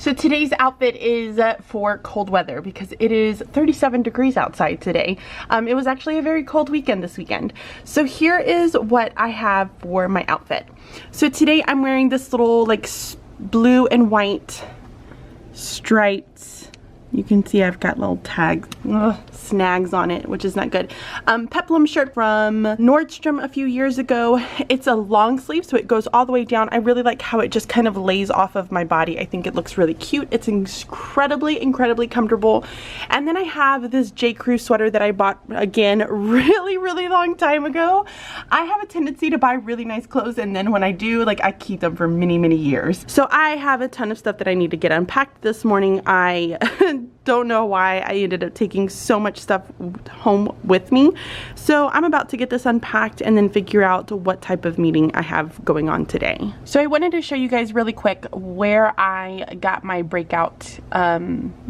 So today's outfit is for cold weather because it is 37 degrees outside today. It was actually a very cold weekend this weekend. So here is what I have for my outfit. So today I'm wearing this little like blue and white striped, you can see I've got little tags, snags on it, which is not good. Peplum shirt from Nordstrom a few years ago. It's a long sleeve, so it goes all the way down. I really like how it just kind of lays off of my body. I think it looks really cute. It's incredibly comfortable. And then I have this J. Crew sweater that I bought, again, really long time ago. I have a tendency to buy really nice clothes, and then when I do, like, I keep them for many years. So I have a ton of stuff that I need to get unpacked this morning. I don't know why I ended up taking so much stuff home with me. So I'm about to get this unpacked and then figure out what type of meeting I have going on today. So I wanted to show you guys really quick where I got my Breakout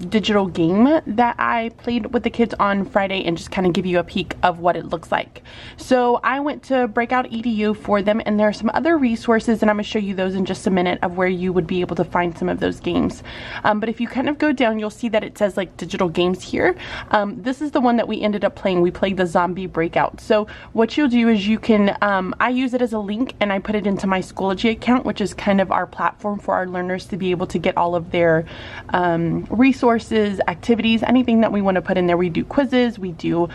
digital game that I played with the kids on Friday and just kind of give you a peek of what it looks like. So I went to Breakout EDU for them, and there are some other resources, and I'm going to show you those in just a minute of where you would be able to find some of those games. But if you kind of go down, you'll see that it says like digital games here. This is the one that we ended up playing. We played the zombie Breakout. So what you'll do is you can, I use it as a link and I put it into my Schoology account, which is kind of our platform for our learners to be able to get all of their resources, activities, anything that we want to put in there. We do quizzes, we do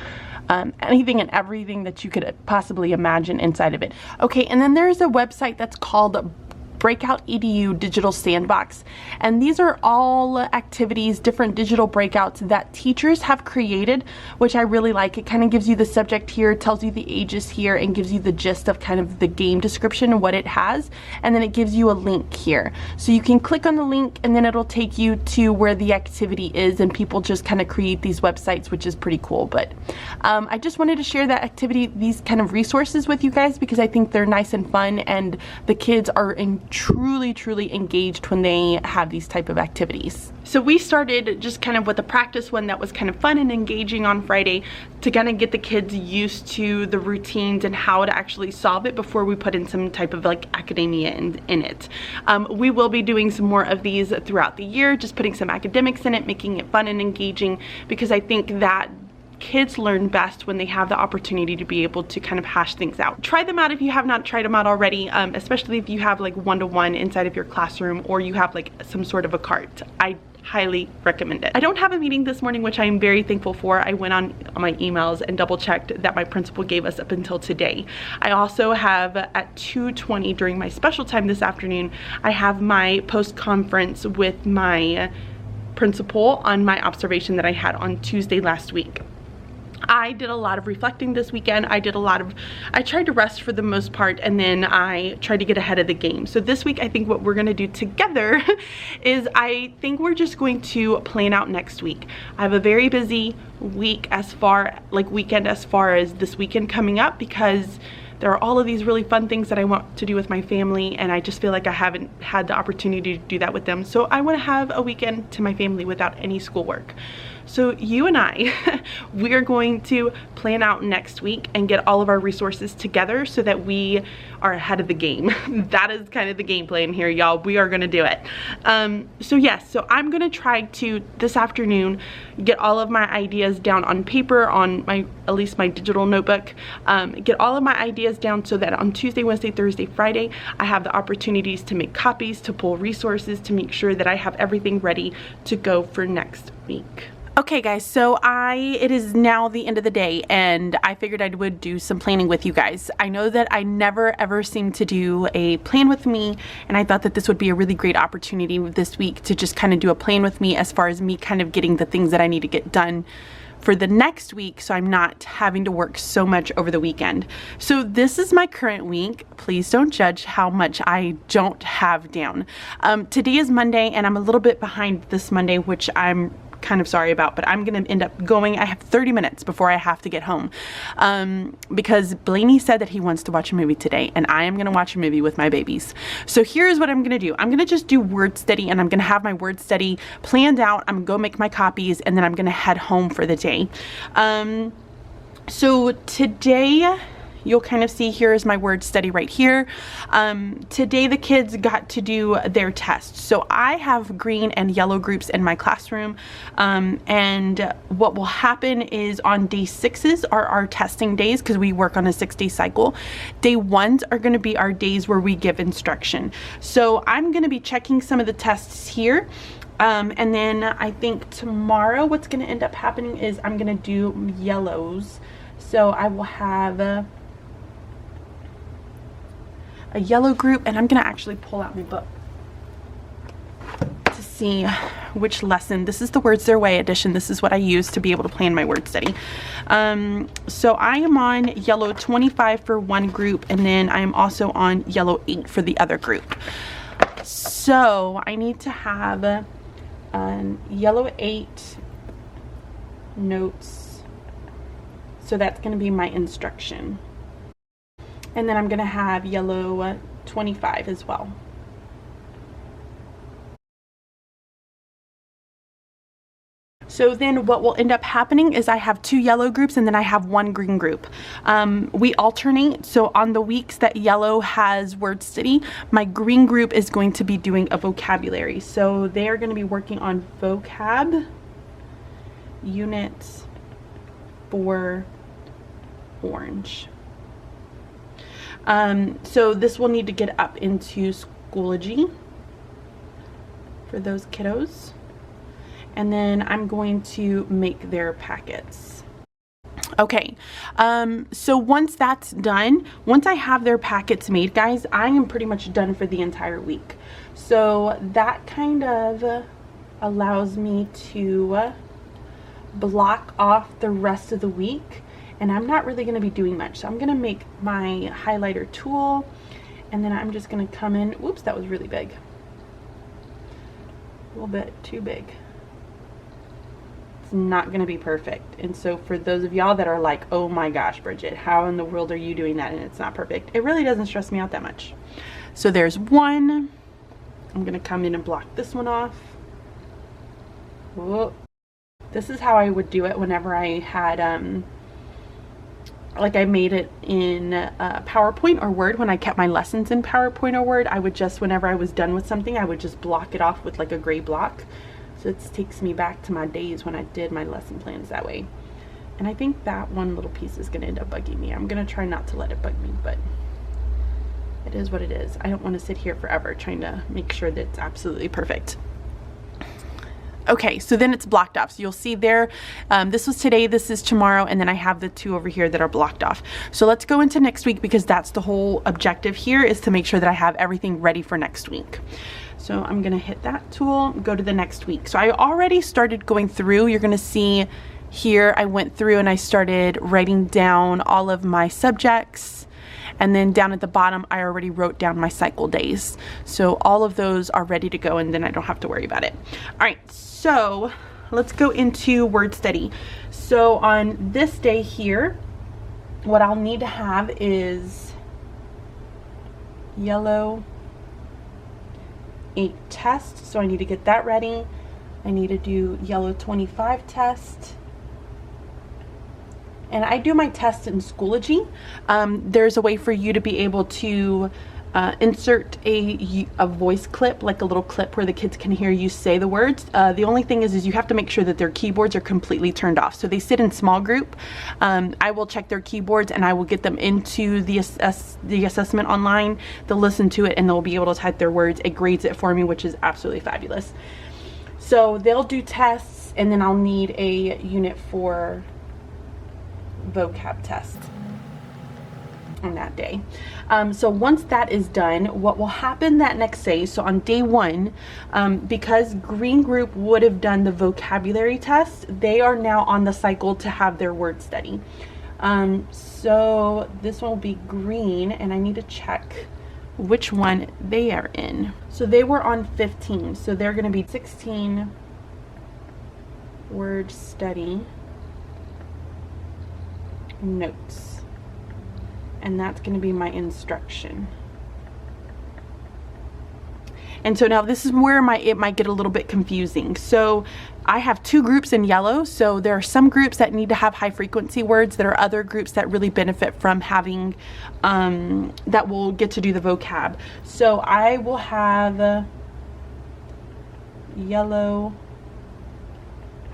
anything and everything that you could possibly imagine inside of it. Okay, and then there's a website that's called Breakout EDU Digital Sandbox, and these are all activities, different digital breakouts that teachers have created, which I really like. It kind of gives you the subject here, tells you the ages here, and gives you the gist of kind of the game description and what it has, and then it gives you a link here. So you can click on the link and then it'll take you to where the activity is, and people just kind of create these websites, which is pretty cool. But I just wanted to share that activity, these kind of resources with you guys, because I think they're nice and fun, and the kids are truly engaged when they have these type of activities. So we started just kind of with a practice one that was kind of fun and engaging on Friday to kind of get the kids used to the routines and how to actually solve it before we put in some type of like academia in it. We will be doing some more of these throughout the year, just putting some academics in it, making it fun and engaging, because I think that kids learn best when they have the opportunity to be able to kind of hash things out. Try them out if you have not tried them out already, especially if you have like one-to-one inside of your classroom, or you have like some sort of a cart. I highly recommend it. I don't have a meeting this morning, which I am very thankful for. I went on my emails and double checked that my principal gave us up until today. I also have at 2:20 during my special time this afternoon, I have my post-conference with my principal on my observation that I had on Tuesday last week. I did a lot of reflecting this weekend. I tried to rest for the most part, and then I tried to get ahead of the game. So this week, I think what we're gonna do together is I think we're just going to plan out next week. I have a very busy week weekend as far as this weekend coming up, because there are all of these really fun things that I want to do with my family, and I just feel like I haven't had the opportunity to do that with them. So I want to have a weekend to my family without any schoolwork. So you and I, we are going to plan out next week and get all of our resources together so that we are ahead of the game. That is kind of the game plan here, y'all. We are gonna do it. So yes, so I'm gonna try to, this afternoon, get all of my ideas down on paper, on at least my digital notebook, get all of my ideas down so that on Tuesday, Wednesday, Thursday, Friday, I have the opportunities to make copies, to pull resources, to make sure that I have everything ready to go for next week. Okay guys, so it is now the end of the day, and I figured I would do some planning with you guys. I know that I never ever seem to do a plan with me, and I thought that this would be a really great opportunity this week to just kind of do a plan with me as far as me kind of getting the things that I need to get done for the next week, so I'm not having to work so much over the weekend. So this is my current week. Please don't judge how much I don't have down. Today is Monday, and I'm a little bit behind this Monday, which I'm kind of sorry about, but I'm gonna end up going. I have 30 minutes before I have to get home, because Blaney said that he wants to watch a movie today, and I am gonna watch a movie with my babies. So here's what I'm gonna do. I'm gonna just do word study, and I'm gonna have my word study planned out. I'm gonna go make my copies, and then I'm gonna head home for the day. So today you'll kind of see here is my word study right here. Today the kids got to do their test. So I have green and yellow groups in my classroom. And what will happen is on day 6s are our testing days, because we work on a 6-day cycle. Day 1s are going to be our days where we give instruction. So I'm going to be checking some of the tests here. And then I think tomorrow what's going to end up happening is I'm going to do yellows. So I will have a yellow group, and I'm going to actually pull out my book to see which lesson. This is the Words Their Way edition. This is what I use to be able to plan my word study. So I am on yellow 25 for one group, and then I am also on yellow 8 for the other group. So I need to have yellow 8 notes. So that's going to be my instruction. And then I'm going to have yellow 25 as well. So then what will end up happening is I have 2 yellow groups and then I have 1 green group. We alternate, so on the weeks that yellow has word study, my green group is going to be doing a vocabulary. So they are going to be working on vocab units for orange. So this will need to get up into Schoology for those kiddos. And then I'm going to make their packets. Okay, so once that's done, once I have their packets made, guys, I am pretty much done for the entire week. So that kind of allows me to block off the rest of the week, and I'm not really going to be doing much. So I'm going to make my highlighter tool, and then I'm just going to come in. Whoops, that was really big. A little bit too big. Not going to be perfect. And so for those of y'all that are like, oh my gosh, Bridget, how in the world are you doing that and it's not perfect, it really doesn't stress me out that much. So there's one. I'm going to come in and block this one off. Whoa. This is how I would do it whenever I had like I made it in PowerPoint or Word. When I kept my lessons in PowerPoint or Word, I would just, whenever I was done with something, I would just block it off with like a gray block. So it takes me back to my days when I did my lesson plans that way. And I think that one little piece is going to end up bugging me. I'm going to try not to let it bug me, but it is what it is. I don't want to sit here forever trying to make sure that it's absolutely perfect. Okay, so then it's blocked off. So you'll see there, this was today, this is tomorrow, and then I have the 2 over here that are blocked off. So let's go into next week, because that's the whole objective here, is to make sure that I have everything ready for next week. So I'm going to hit that tool, go to the next week. So I already started going through. You're going to see here I went through and I started writing down all of my subjects. And then down at the bottom, I already wrote down my cycle days. So all of those are ready to go, and then I don't have to worry about it. All right, so let's go into word study. So on this day here, what I'll need to have is yellow 8 test. So I need to get that ready. I need to do yellow 25 test. And I do my test in Schoology. There's a way for you to be able to insert a voice clip, like a little clip where the kids can hear you say the words. The only thing is you have to make sure that their keyboards are completely turned off. So they sit in small group. I will check their keyboards and I will get them into the assessment online. They'll listen to it and they'll be able to type their words. It grades it for me, which is absolutely fabulous. So they'll do tests, and then I'll need a unit for vocab test on that day. So once that is done, what will happen that next day, so on day 1, because green group would have done the vocabulary test, they are now on the cycle to have their word study. So this one will be green, and I need to check which one they are in. So they were on 15, so they're going to be 16 word study notes, and that's going to be my instruction. And so now this is where it might get a little bit confusing. So I have 2 groups in yellow. So there are some groups that need to have high frequency words. There are other groups that really benefit from having, that will get to do the vocab. So I will have yellow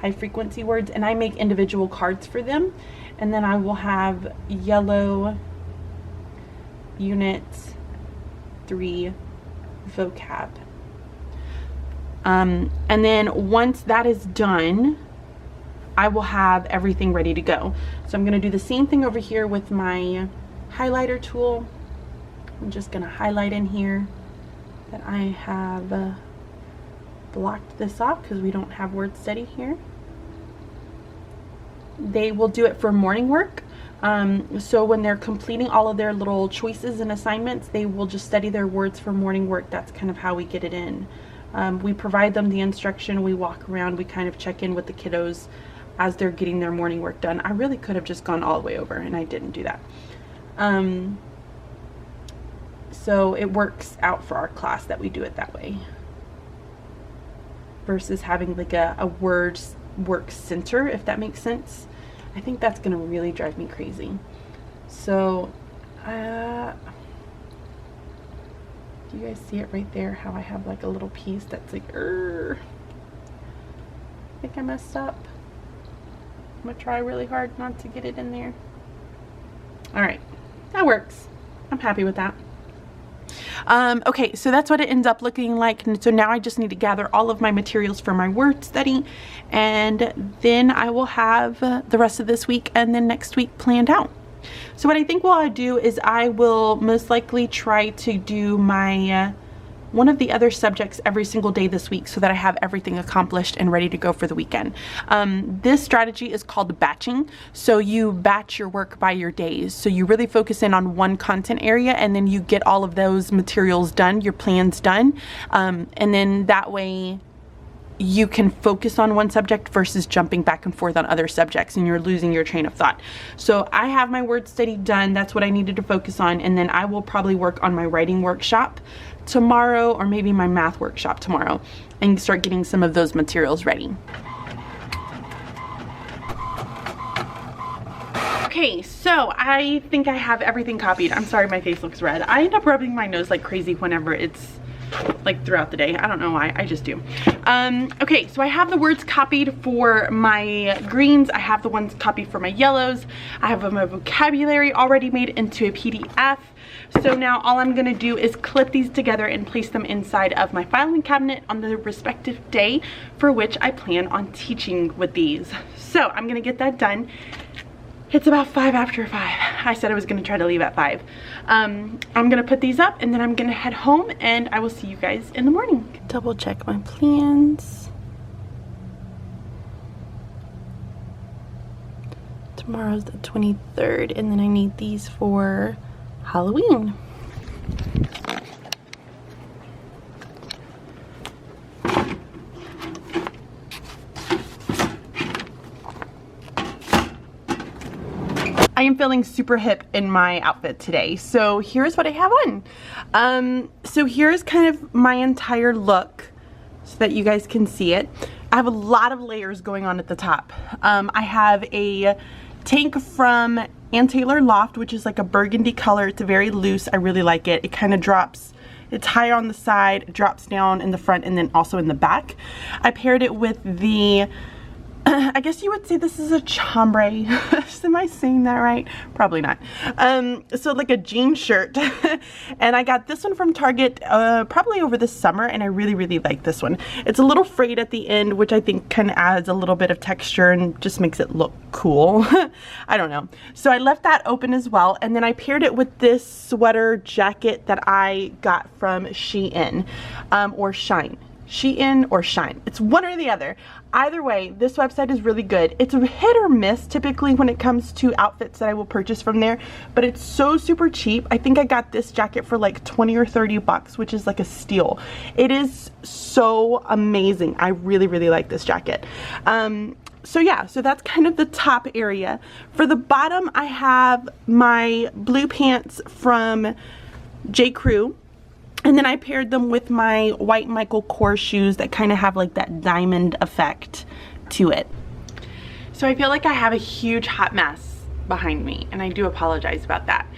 high frequency words, and I make individual cards for them. And then I will have yellow unit 3 vocab. And then once that is done, I will have everything ready to go. So I'm going to do the same thing over here with my highlighter tool. I'm just going to highlight in here that I have blocked this off because we don't have word study here. They will do it for morning work. So when they're completing all of their little choices and assignments, they will just study their words for morning work. That's kind of how we get it in. We provide them the instruction, we walk around, we kind of check in with the kiddos as they're getting their morning work done. I really could have just gone all the way over, and I didn't do that. So it works out for our class that we do it that way, versus having like a word work center, if that makes sense. I think that's gonna really drive me crazy. So do you guys see it right there, how I have like a little piece that's like, I think I messed up. I'm gonna try really hard not to get it in there. All right, that works. I'm happy with that. Okay, so that's what it ends up looking like. And so now I just need to gather all of my materials for my word study, and then I will have the rest of this week and then next week planned out. So what I think what I'll do is I will most likely try to do my one of the other subjects every single day this week so that I have everything accomplished and ready to go for the weekend. This strategy is called batching. So you batch your work by your days. So you really focus in on one content area, and then you get all of those materials done, your plans done. And then that way you can focus on one subject versus jumping back and forth on other subjects, and you're losing your train of thought. So I have my word study done. That's what I needed to focus on. And then I will probably work on my writing workshop tomorrow, or maybe my math workshop tomorrow, and start getting some of those materials ready. Okay, so I think I have everything copied. I'm sorry my face looks red. I end up rubbing my nose like crazy whenever it's like throughout the day. I don't know why, I just do. Okay, so I have the words copied for my greens. I have the ones copied for my yellows. I have my vocabulary already made into a PDF. So now all I'm gonna do is clip these together and place them inside of my filing cabinet on the respective day for which I plan on teaching with these. So I'm gonna get that done. It's about 5 after 5. I said I was gonna try to leave at 5. I'm gonna put these up, and then I'm gonna head home, and I will see you guys in the morning. Double check my plans. Tomorrow's the 23rd, and then I need these for Halloween. I am feeling super hip in my outfit today. So here's what I have on. So here's kind of my entire look so that you guys can see it. I have a lot of layers going on at the top. I have a tank from Ann Taylor Loft, which is like a burgundy color. It's very loose. I really like it. It kind of drops. It's higher on the side, drops down in the front, and then also in the back. I paired it with the I guess you would say this is a chambray. Am I saying that right? Probably not. So like a jean shirt. And I got this one from Target probably over the summer, and I really, really like this one. It's a little frayed at the end, which I think kind of adds a little bit of texture and just makes it look cool. I don't know. So I left that open as well, and then I paired it with this sweater jacket that I got from Shein or Shine. Shein or Shine. It's one or the other. Either way, this website is really good. It's a hit or miss typically when it comes to outfits that I will purchase from there, but it's so super cheap. I think I got this jacket for like 20 or 30 bucks, which is like a steal. It is so amazing. I really, really like this jacket. So yeah, so that's kind of the top area. For the bottom, I have my blue pants from J. Crew. And then I paired them with my white Michael Kors shoes that kind of have like that diamond effect to it. So I feel like I have a huge hot mess behind me, and I do apologize about that.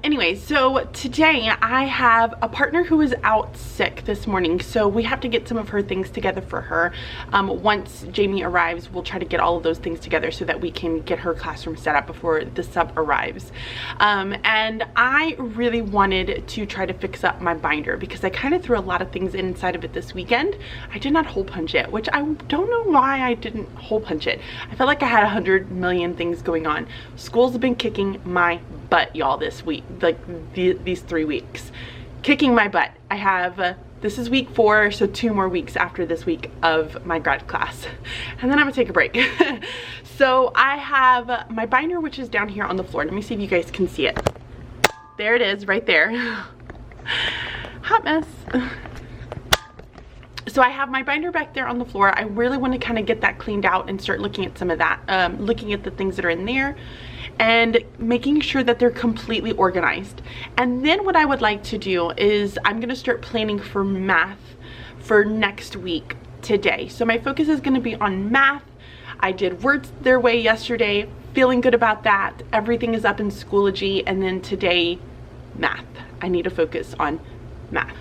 Anyway, so today I have a partner who is out sick this morning, so we have to get some of her things together for her. Once Jamie arrives, we'll try to get all of those things together so that we can get her classroom set up before the sub arrives. And I really wanted to try to fix up my binder because I kind of threw a lot of things inside of it this weekend. I did not hole punch it, which I don't know why I didn't hole punch it. I felt like I had 100 million things going on. School's been kicking my butt, y'all, this week, like these 3 weeks, kicking my butt. I have this is week 4, so 2 more weeks after this week of my grad class, and then I'm gonna take a break. So I have my binder, which is down here on the floor. Let me see if you guys can see it. There it is, right there. Hot mess. So I have my binder back there on the floor. I really want to kind of get that cleaned out and start looking at some of that, looking at the things that are in there and making sure that they're completely organized. And then what I would like to do is I'm going to start planning for math for next week today. So my focus is going to be on math. I did words their way yesterday, feeling good about that. Everything is up in Schoology, and then today, math. I need to focus on math.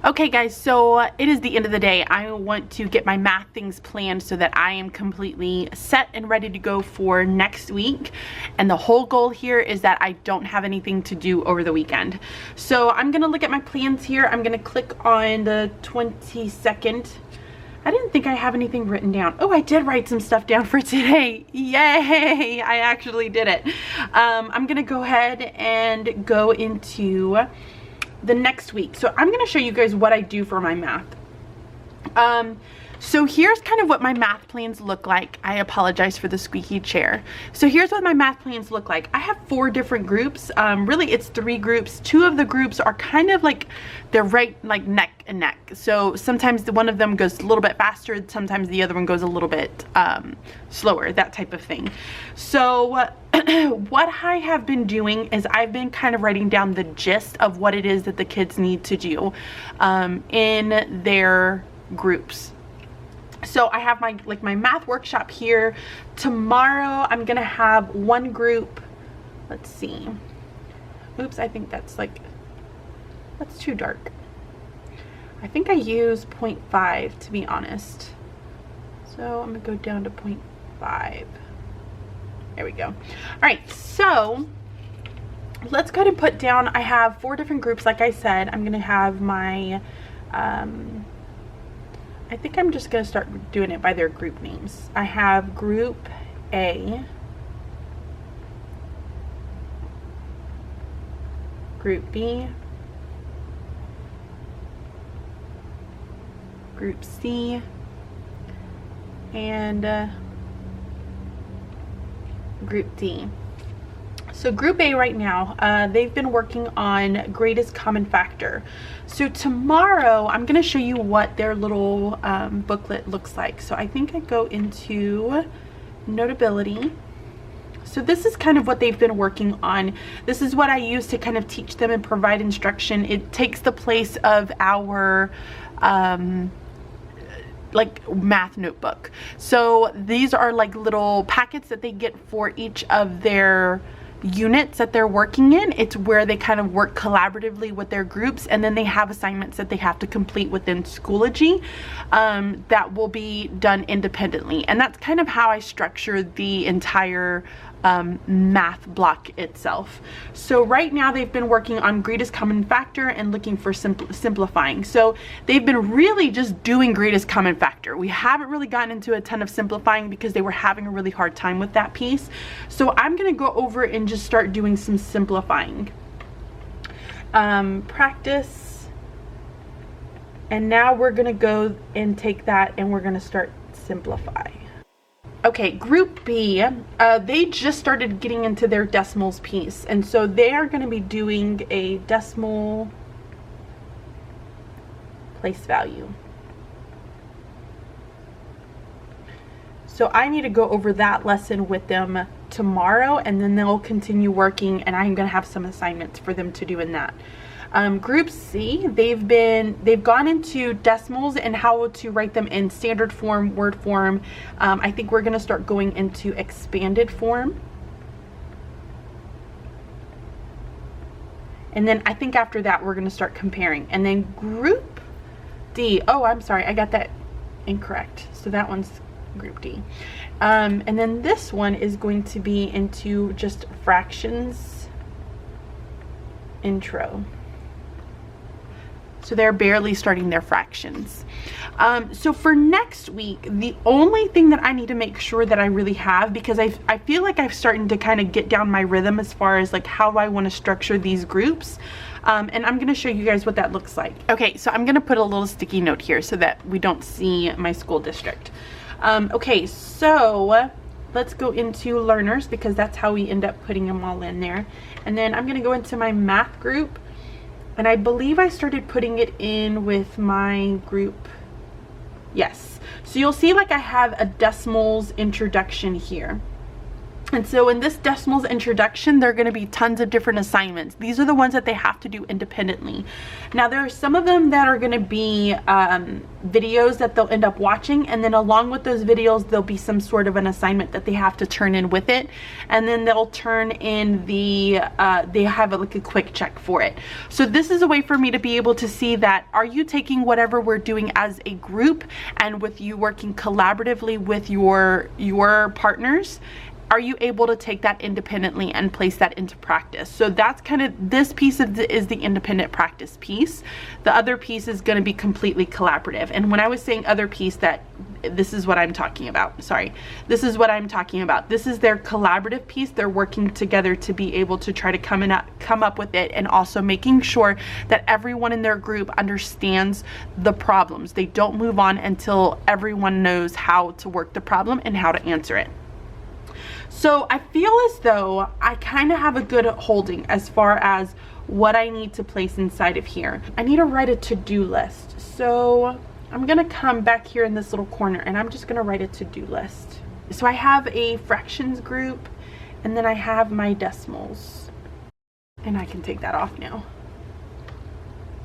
Okay guys, so it is the end of the day. I want to get my math things planned so that I am completely set and ready to go for next week. And the whole goal here is that I don't have anything to do over the weekend. So I'm gonna look at my plans here. I'm gonna click on the 22nd. I didn't think I have anything written down. Oh, I did write some stuff down for today. Yay, I actually did it. I'm gonna go ahead and go into the next week. So I'm going to show you guys what I do for my math. So here's kind of what my math plans look like. I apologize for the squeaky chair. So here's what my math plans look like. I have 4 different groups. Really it's 3 groups. 2 of the groups are kind of like, they're right like neck and neck. So sometimes one of them goes a little bit faster, sometimes the other one goes a little bit slower, that type of thing. So what I have been doing is I've been kind of writing down the gist of what it is that the kids need to do in their groups. So I have my my math workshop here. Tomorrow I'm gonna have one group. Let's see. Oops, I think that's too dark. I think I use 0.5 to be honest. So I'm gonna go down to 0.5. There we go. All right, so let's go ahead and put down, I have 4 different groups. Like I said, I'm gonna have my I think I'm just going to start doing it by their group names. I have Group A, Group B, Group C, and Group D. So Group A right now, they've been working on greatest common factor. So tomorrow I'm going to show you what their little booklet looks like. So I think I go into Notability. So this is kind of what they've been working on. This is what I use to kind of teach them and provide instruction. It takes the place of our like math notebook. So these are like little packets that they get for each of their units that they're working in. It's where they kind of work collaboratively with their groups, and then they have assignments that they have to complete within Schoology that will be done independently. And that's kind of how I structure the entire math block itself. So right now they've been working on greatest common factor and looking for simplifying. So they've been really just doing greatest common factor. We haven't really gotten into a ton of simplifying because they were having a really hard time with that piece. So I'm going to go over and just start doing some simplifying. Practice. And now we're going to go and take that and we're going to start simplify. Okay, Group B, they just started getting into their decimals piece, and so they are going to be doing a decimal place value. So I need to go over that lesson with them tomorrow, and then they'll continue working, and I'm going to have some assignments for them to do in that. Group C, they've gone into decimals and how to write them in standard form, word form. I think we're going to start going into expanded form. And then I think after that we're going to start comparing. And then group D, oh, I'm sorry, I got that incorrect. So that one's group D. And then this one is going to be into just fractions intro. So they're barely starting their fractions. So for next week, the only thing that I need to make sure that I really have, because I feel like I'm starting to kind of get down my rhythm as far as like how I want to structure these groups. And I'm going to show you guys what that looks like. Okay, so I'm going to put a little sticky note here so that we don't see my school district. Okay, so let's go into learners because that's how we end up putting them all in there. And then I'm going to go into my math group. And I believe I started putting it in with my group. Yes. So you'll see like I have a decimals introduction here. And so in this decimals introduction, there are going to be tons of different assignments. These are the ones that they have to do independently. Now there are some of them that are going to be videos that they'll end up watching, and then along with those videos there'll be some sort of an assignment that they have to turn in with it, and then they'll turn in the they have like a quick check for it. So this is a way for me to be able to see that are you taking whatever we're doing as a group and with you working collaboratively with your partners, are you able to take that independently and place that into practice? So that's kind of, this piece of is the independent practice piece. The other piece is going to be completely collaborative. And when I was saying other piece, that this is what I'm talking about. Sorry, this is what I'm talking about. This is their collaborative piece. They're working together to be able to try to come up with it, and also making sure that everyone in their group understands the problems. They don't move on until everyone knows how to work the problem and how to answer it. So I feel as though I kind of have a good holding as far as what I need to place inside of here. I need to write a to-do list. So I'm going to come back here in this little corner and I'm just going to write a to-do list. So I have a fractions group, and then I have my decimals. And I can take that off now.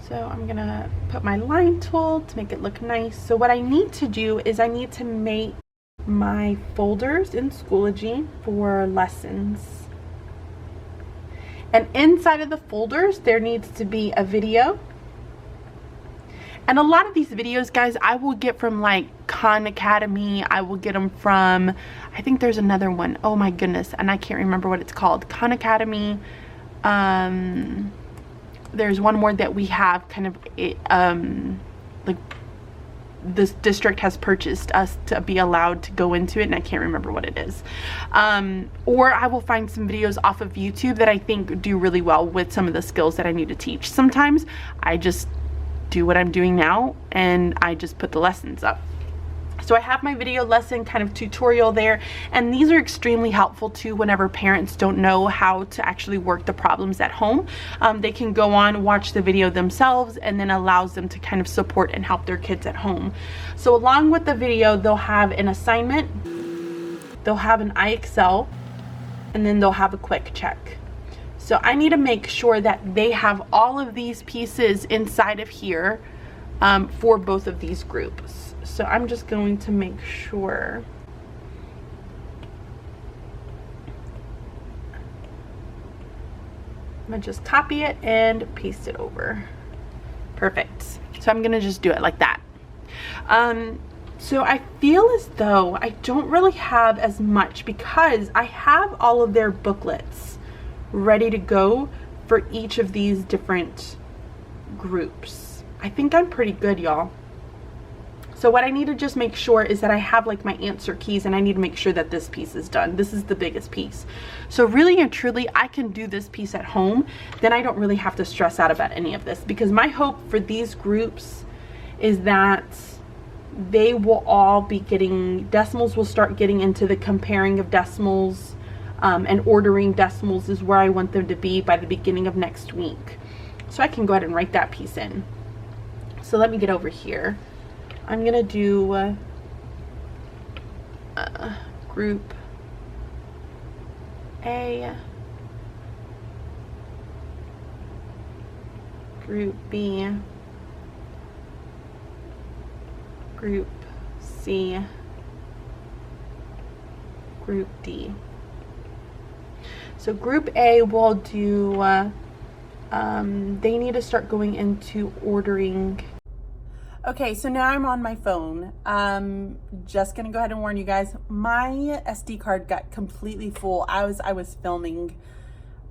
So I'm going to put my line tool to make it look nice. So what I need to do is I need to make my folders in Schoology for lessons, and inside of the folders there needs to be a video. And a lot of these videos, guys, I will get from like Khan Academy. I will get them from, I think there's another one, oh my goodness, and I can't remember what it's called. Khan Academy. There's one more that we have kind of like this district has purchased us to be allowed to go into it, and I can't remember what it is. Or I will find some videos off of YouTube that I think do really well with some of the skills that I need to teach. Sometimes I just do what I'm doing now and I just put the lessons up. So I have my video lesson kind of tutorial there, and these are extremely helpful too whenever parents don't know how to actually work the problems at home. They can go on, watch the video themselves, and then allows them to kind of support and help their kids at home. So along with the video, they'll have an assignment, they'll have an IXL, and then they'll have a quick check. So I need to make sure that they have all of these pieces inside of here for both of these groups. So I'm just going to make sure. I'm going to just copy it and paste it over. Perfect. So I'm going to just do it like that. So I feel as though I don't really have as much because I have all of their booklets ready to go for each of these different groups. I think I'm pretty good, y'all. So what I need to just make sure is that I have like my answer keys, and I need to make sure that this piece is done. This is the biggest piece. So really and truly, I can do this piece at home. Then I don't really have to stress out about any of this, because my hope for these groups is that they will all be getting, decimals will start getting into the comparing of decimals, and ordering decimals is where I want them to be by the beginning of next week. So I can go ahead and write that piece in. So let me get over here. I'm gonna do group A, Group B, Group C, Group D. So Group A will do, they need to start going into ordering. Okay, so now I'm on my phone. Just gonna go ahead and warn you guys, my SD card got completely full. I was filming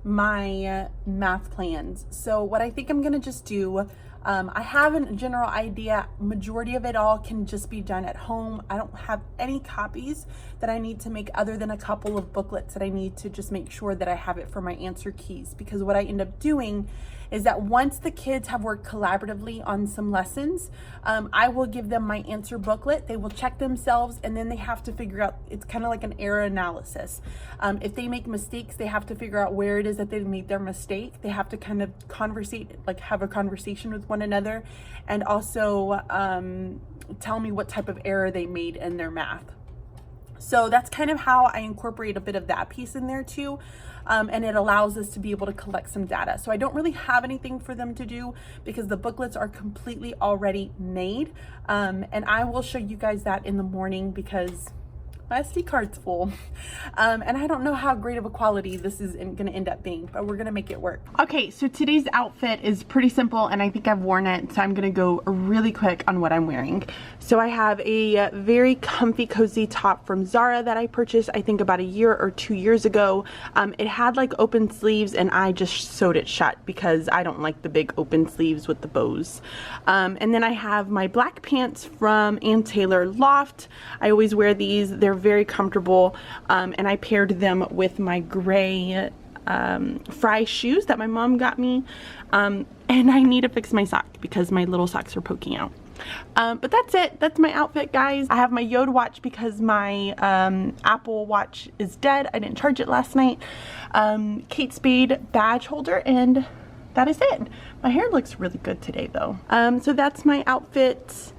my math plans. So what I think I'm gonna just do, I have a general idea. Majority of it all can just be done at home. I don't have any copies that I need to make other than a couple of booklets that I need to just make sure that I have it for my answer keys. Because what I end up doing is that once the kids have worked collaboratively on some lessons, I will give them my answer booklet. They will check themselves, and then they have to figure out, it's kind of like an error analysis. If they make mistakes, they have to figure out where it is that they made their mistake. They have to kind of conversate, like have a conversation with one another, and also tell me what type of error they made in their math. So that's kind of how I incorporate a bit of that piece in there too. And it allows us to be able to collect some data. So I don't really have anything for them to do because the booklets are completely already made. And I will show you guys that in the morning because my SD card's full. And I don't know how great of a quality this is gonna end up being, but we're gonna make it work. Okay, so today's outfit is pretty simple and I think I've worn it, so I'm gonna go really quick on what I'm wearing. So I have a very comfy, cozy top from Zara that I purchased, I think about a year or 2 years ago. It had like open sleeves and I just sewed it shut because I don't like the big open sleeves with the bows. And then I have my black pants from Ann Taylor Loft. I always wear these. They're very comfortable, and I paired them with my gray Fry shoes that my mom got me, and I need to fix my sock because my little socks are poking out. But that's it. That's my outfit, guys. I have my Yode watch because my Apple Watch is dead. I didn't charge it last night. Kate Spade badge holder, and that is it. My hair looks really good today though. So that's my outfit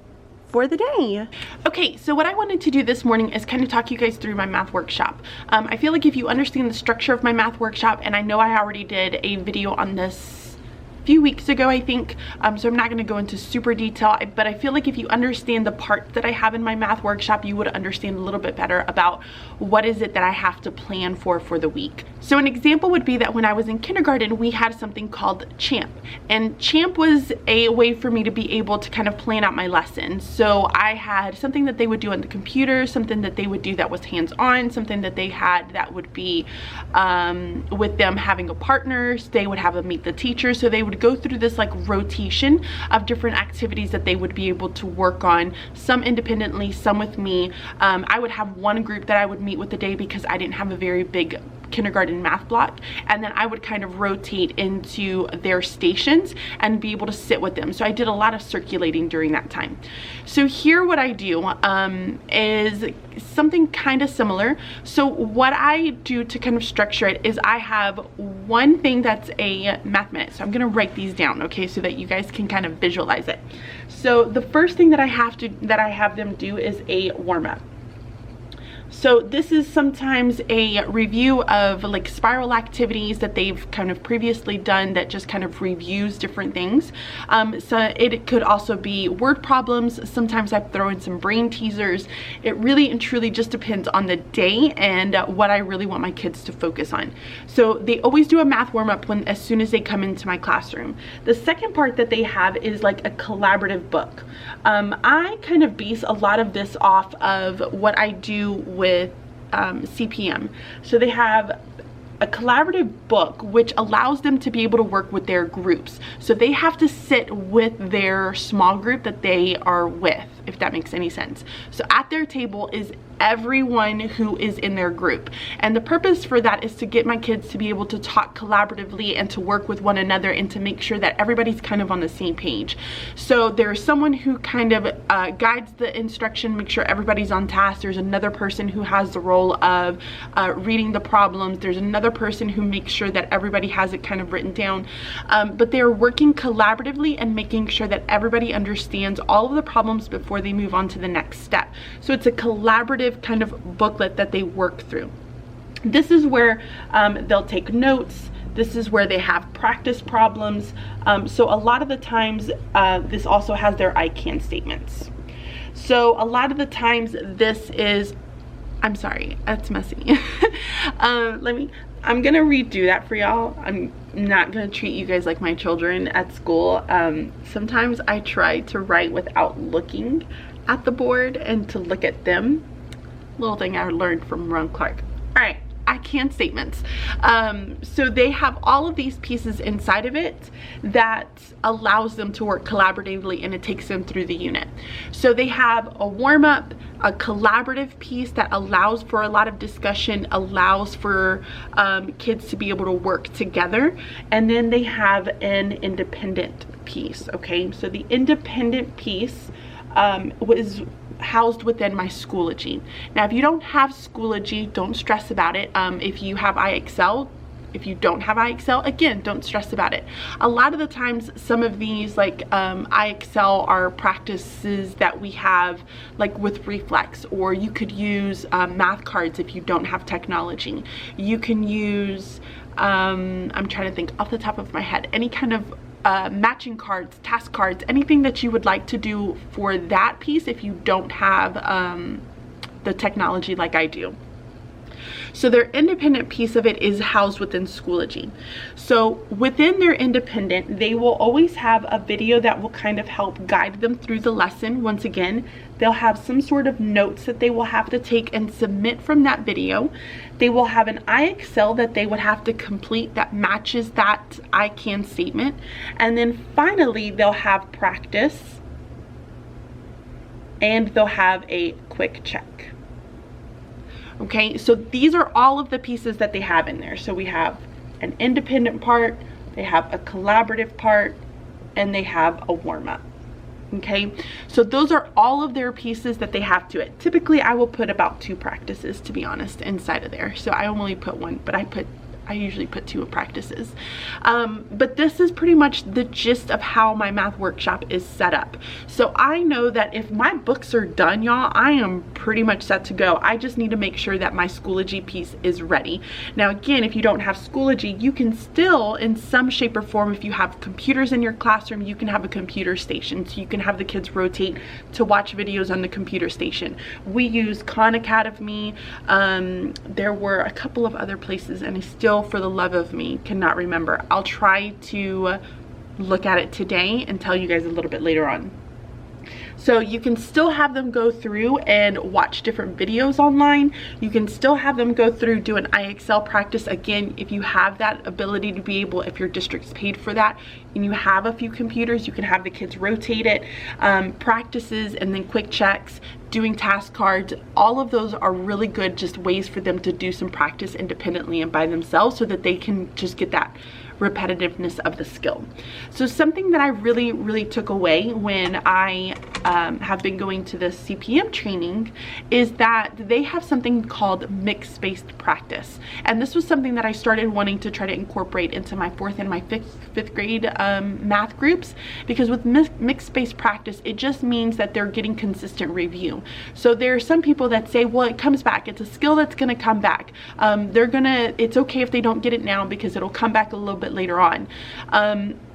for the day. Okay, so what I wanted to do this morning is kind of talk you guys through my math workshop. I feel like if you understand the structure of my math workshop, and I know I already did a video on this a few weeks ago, I think, so I'm not going to go into super detail, but I feel like if you understand the parts that I have in my math workshop, you would understand a little bit better about what is it that I have to plan for the week. So an example would be that when I was in kindergarten, we had something called Champ, and Champ was a way for me to be able to kind of plan out my lessons. So I had something that they would do on the computer, something that they would do that was hands-on, something that they had that would be with them having a partner. They would have them meet the teacher, so they would go through this like rotation of different activities that they would be able to work on, some independently, some with me. I would have one group that I would meet with a day because I didn't have a very big kindergarten math block, and then I would kind of rotate into their stations and be able to sit with them. So I did a lot of circulating during that time. So here what I do is something kind of similar. So what I do to kind of structure it is I have one thing that's a math minute. So I'm gonna write these down, okay, so that you guys can kind of visualize it. So the first thing that I have them do is a warm-up. So this is sometimes a review of like spiral activities that they've kind of previously done that just kind of reviews different things. So it could also be word problems. Sometimes I throw in some brain teasers. It really and truly just depends on the day and what I really want my kids to focus on. So they always do a math warm-up as soon as they come into my classroom. The second part that they have is like a collaborative book. I kind of base a lot of this off of what I do with CPM. So they have a collaborative book which allows them to be able to work with their groups. So they have to sit with their small group that they are with, if that makes any sense. So at their table is everyone who is in their group, and the purpose for that is to get my kids to be able to talk collaboratively and to work with one another and to make sure that everybody's kind of on the same page. So there's someone who kind of guides the instruction, make sure everybody's on task. There's another person who has the role of reading the problems. There's another person who makes sure that everybody has it kind of written down, but they're working collaboratively and making sure that everybody understands all of the problems before they move on to the next step. So it's a collaborative kind of booklet that they work through. This is where they'll take notes, This is where they have practice problems. So a lot of the times, this also has their I can statements. So a lot of the times this is, I'm sorry, that's messy. I'm gonna redo that for y'all. I'm not gonna treat you guys like my children at school. Sometimes I try to write without looking at the board and to look at them. Little thing I learned from Ron Clark. All right, I can statements. So they have all of these pieces inside of it that allows them to work collaboratively, and it takes them through the unit. So they have a warm-up, a collaborative piece that allows for a lot of discussion, allows for kids to be able to work together, and then they have an independent piece. Okay, so the independent piece was housed within my Schoology. Now, if you don't have Schoology, don't stress about it. If you have IXL, if you don't have IXL, again, don't stress about it. A lot of the times, some of these like IXL are practices that we have like with Reflex, or you could use math cards if you don't have technology. You can use, I'm trying to think off the top of my head, any kind of matching cards, task cards, anything that you would like to do for that piece if you don't have the technology like I do. So their independent piece of it is housed within Schoology. So within their independent, they will always have a video that will kind of help guide them through the lesson. Once again, they'll have some sort of notes that they will have to take and submit from that video. They will have an IXL that they would have to complete that matches that I can statement. And then finally, they'll have practice, and they'll have a quick check. Okay, so these are all of the pieces that they have in there. So we have an independent part, they have a collaborative part, and they have a warm-up. Okay, so those are all of their pieces that they have to it. Typically, I will put about 2 practices, to be honest, inside of there. So I only put 1, but I usually put 2 practices. But this is pretty much the gist of how my math workshop is set up. So I know that if my books are done, y'all, I am pretty much set to go. I just need to make sure that my Schoology piece is ready. Now, again, if you don't have Schoology, you can still, in some shape or form, if you have computers in your classroom, you can have a computer station. So you can have the kids rotate to watch videos on the computer station. We use Khan Academy. There were a couple of other places, and I still, for the love of me, cannot remember. I'll try to look at it today and tell you guys a little bit later on. So you can still have them go through and watch different videos online. You can still have them go through, do an IXL practice. Again, if you have that ability to be able, if your district's paid for that and you have a few computers, you can have the kids rotate it, practices, and then quick checks, doing task cards. All of those are really good, just ways for them to do some practice independently and by themselves, so that they can just get that repetitiveness of the skill. So something that I really took away when I have been going to the CPM training is that they have something called mixed-spaced practice. And this was something that I started wanting to try to incorporate into my 4th and my 5th grade math groups, because with mixed-spaced practice, it just means that they're getting consistent review. So there are some people that say, well, it comes back. It's a skill that's gonna come back. It's okay if they don't get it now because it'll come back a little bit later on.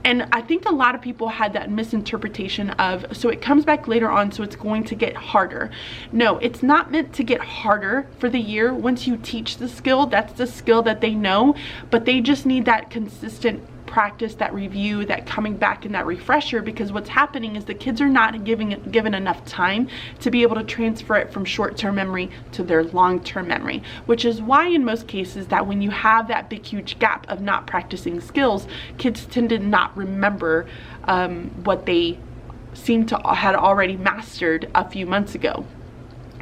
And I think a lot of people had that misinterpretation of, so it comes back later on, so it's going to get harder. No, it's not meant to get harder for the year. Once you teach the skill, that's the skill that they know, but they just need that consistent practice, that review, that coming back, and that refresher, because what's happening is the kids are not given enough time to be able to transfer it from short-term memory to their long-term memory, which is why in most cases that when you have that big huge gap of not practicing skills, kids tend to not remember what they seem to had already mastered a few months ago.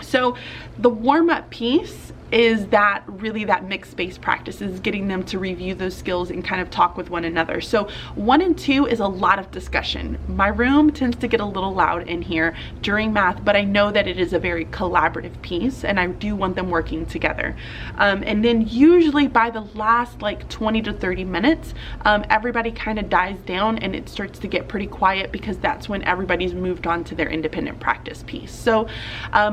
So the warm-up piece is that really that mixed-spaced practice is getting them to review those skills and kind of talk with one another. So 1 and 2 is a lot of discussion. My room tends to get a little loud in here during math, but I know that it is a very collaborative piece, and I do want them working together. And then usually by the last like 20 to 30 minutes, everybody kind of dies down and it starts to get pretty quiet, because that's when everybody's moved on to their independent practice piece. So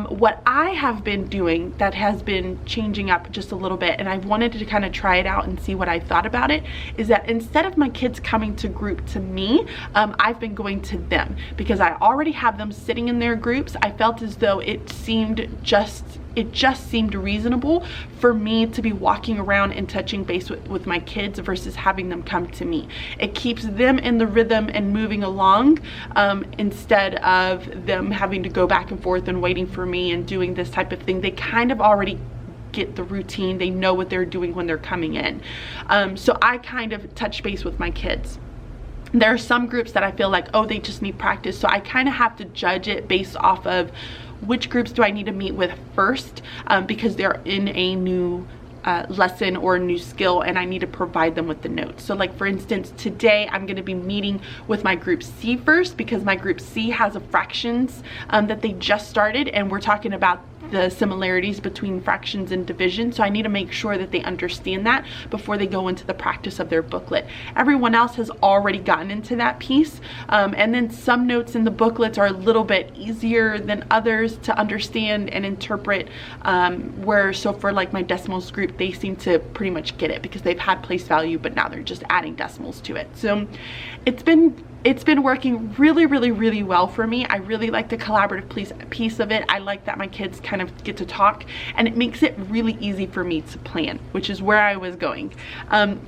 what I have been doing that has been changing up just a little bit, and I wanted to kind of try it out and see what I thought about it, is that instead of my kids coming to group to me, I've been going to them because I already have them sitting in their groups. I felt as though it just seemed reasonable for me to be walking around and touching base with my kids versus having them come to me. It keeps them in the rhythm and moving along, instead of them having to go back and forth and waiting for me and doing this type of thing. They kind of already get the routine. They know what they're doing when they're coming in. So I kind of touch base with my kids. There are some groups that I feel like, oh, they just need practice. So I kind of have to judge it based off of which groups do I need to meet with first, because they're in a new lesson or a new skill, and I need to provide them with the notes. So like for instance, today I'm going to be meeting with my group C first, because my group C has a fractions that they just started, and we're talking about the similarities between fractions and division. So I need to make sure that they understand that before they go into the practice of their booklet. Everyone else has already gotten into that piece, and then some notes in the booklets are a little bit easier than others to understand and interpret, so for like my decimals group, they seem to pretty much get it because they've had place value, but now they're just adding decimals to it. So it's been working really well for me. I really like the collaborative piece of it. I like that my kids kind of get to talk, and it makes it really easy for me to plan, which is where I was going.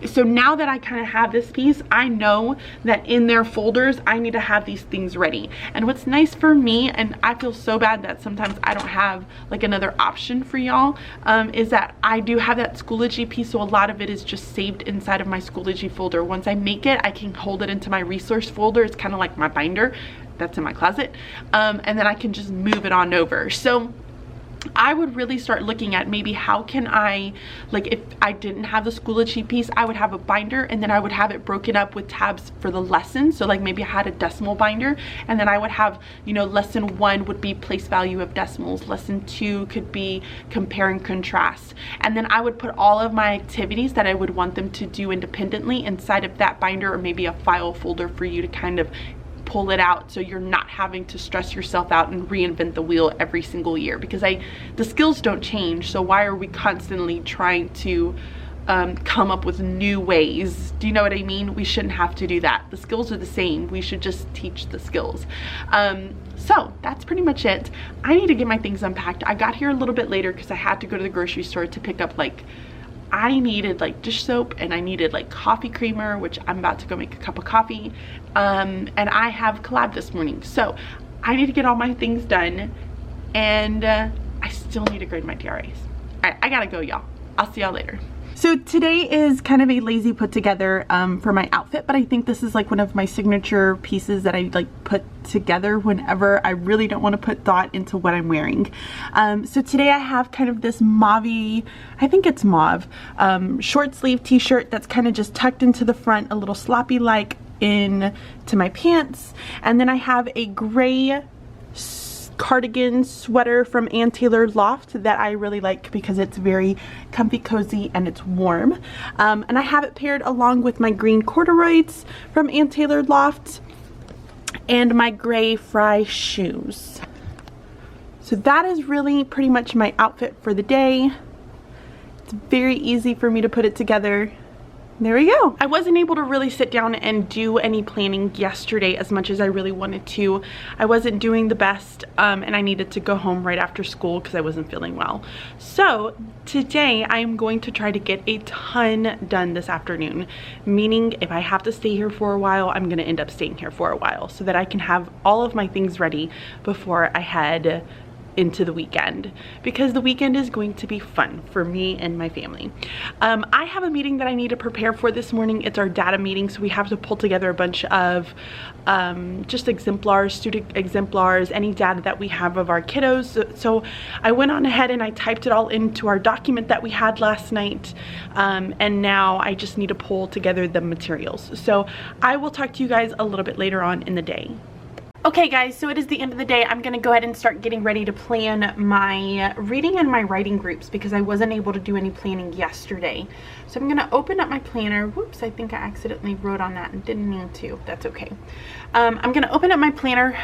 So now that I kind of have this piece, I know that in their folders I need to have these things ready. And what's nice for me, and I feel so bad that sometimes I don't have like another option for y'all, is that I do have that Schoology piece, so a lot of it is just saved inside of my Schoology folder. Once I make it, I can hold it into my resource folder. It's kind of like my binder that's in my closet, and then I can just move it on over. So I would really start looking at maybe how can I, like if I didn't have the Schoology piece, I would have a binder, and then I would have it broken up with tabs for the lessons. So like maybe I had a decimal binder, and then I would have, you know, lesson 1 would be place value of decimals, lesson 2 could be compare and contrast, and then I would put all of my activities that I would want them to do independently inside of that binder, or maybe a file folder for you to kind of pull it out, so you're not having to stress yourself out and reinvent the wheel every single year, because the skills don't change. So why are we constantly trying to come up with new ways? Do you know what I mean? We shouldn't have to do that. The skills are the same. We should just teach the skills. So that's pretty much it. I need to get my things unpacked. I got here a little bit later because I had to go to the grocery store to pick up, like, I needed like dish soap, and I needed like coffee creamer, which I'm about to go make a cup of coffee, and I have collab this morning, so I need to get all my things done, and I still need to grade my DRAs. All right, I gotta go, y'all. I'll see y'all later. So today is kind of a lazy put together for my outfit, but I think this is like one of my signature pieces that I like put together whenever I really don't want to put thought into what I'm wearing. So today I have kind of this mauve-y, I think it's mauve, short sleeve t-shirt that's kind of just tucked into the front, a little sloppy like into my pants, and then I have a gray cardigan sweater from Untitled Loft that I really like because it's very comfy, cozy, and it's warm. And I have it paired along with my green corduroys from Untitled Loft and my gray Fry shoes. So that is really pretty much my outfit for the day. It's very easy for me to put it together. There we go. I wasn't able to really sit down and do any planning yesterday as much as I really wanted to. I wasn't doing the best, and I needed to go home right after school because I wasn't feeling well. So today I am going to try to get a ton done this afternoon, meaning if I have to stay here for a while, I'm gonna end up staying here for a while so that I can have all of my things ready before I head into the weekend, because the weekend is going to be fun for me and my family. I have a meeting that I need to prepare for this morning. It's our data meeting, so we have to pull together a bunch of just exemplars, student exemplars, any data that we have of our kiddos. So I went on ahead and I typed it all into our document that we had last night, and now I just need to pull together the materials. So I will talk to you guys a little bit later on in the day. Okay guys, so it is the end of the day. I'm going to go ahead and start getting ready to plan my reading and my writing groups because I wasn't able to do any planning yesterday. So I'm going to open up my planner. Whoops, I think I accidentally wrote on that and didn't mean to. That's okay. I'm going to open up my planner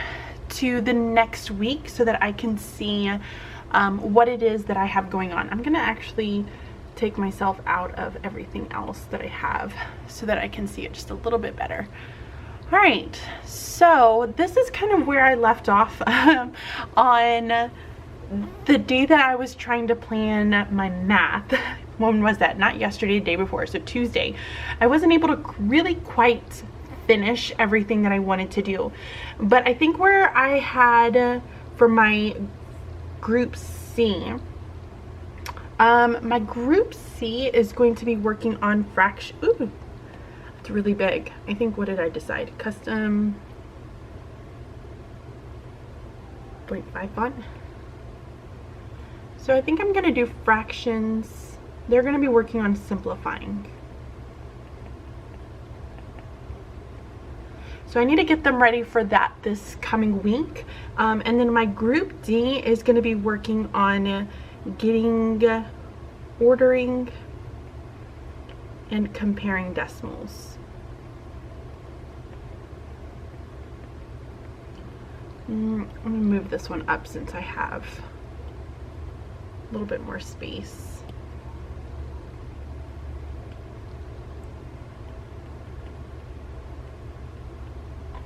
to the next week so that I can see what it is that I have going on. I'm gonna actually take myself out of everything else that I have so that I can see it just a little bit better. All right, so this is kind of where I left off on the day that I was trying to plan my math. When was that? Not yesterday, the day before, so Tuesday. I wasn't able to really quite finish everything that I wanted to do, but I think where I had for my group C, my group C is going to be working on fraction. Ooh, it's really big. I think, what did I decide? Custom 0.5 font. So I think I'm gonna do fractions. They're gonna be working on simplifying. So I need to get them ready for that this coming week. And then my group D is gonna be working on ordering and comparing decimals. I'm gonna move this one up since I have a little bit more space.